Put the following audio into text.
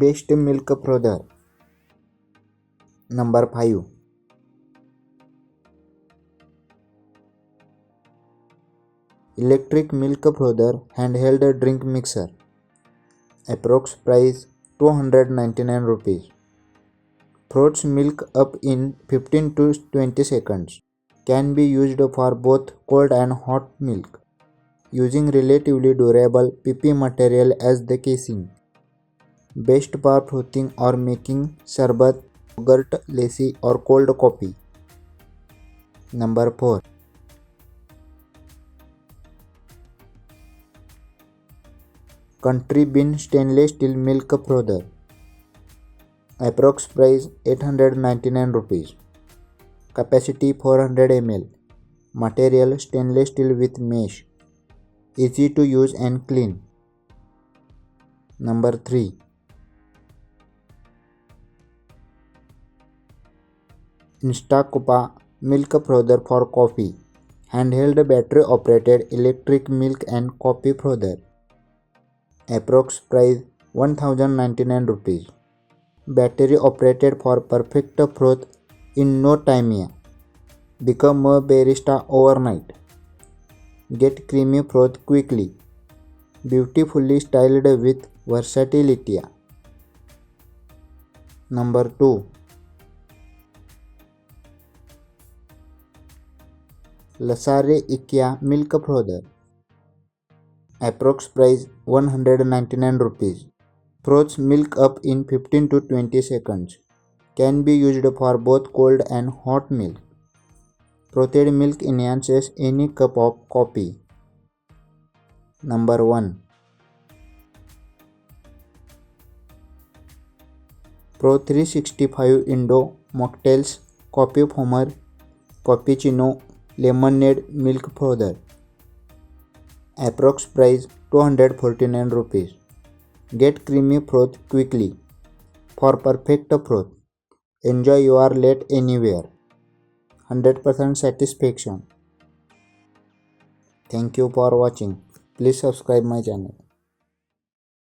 Best milk frother. Number 5. Electric milk frother handheld drink mixer. Approx price 299 rupees. Froths milk up in 15 to 20 seconds. Can be used for both cold and hot milk, using relatively durable PP material as the casing. Best for frothing or making sharbat, yogurt, lassi or cold coffee. Number 4. Country Bean stainless steel milk frother. Approx price 899 rupees. Capacity 400 ml. Material stainless steel with mesh. Easy to use and clean. Number 3. Instacopa milk frother for coffee. Handheld battery operated electric milk and coffee frother. Approx price 1099 rupees. Battery operated for perfect froth in no time. Become a barista overnight. Get creamy froth quickly. Beautifully styled with versatility. Number 2. Lasare IKEA milk frother. Approx price 199 rupees. Froths milk up in 15 to 20 seconds. Can be used for both cold and hot milk. Frothed milk enhances any cup of coffee. Number 1. Pro 365 Indo Mocktails Coffee Foamer Cappuccino Lemonade milk frother. Approx price 249 rupees. Get creamy froth quickly. For perfect froth, enjoy your late anywhere. 100% satisfaction. Thank you for watching. Please subscribe my channel.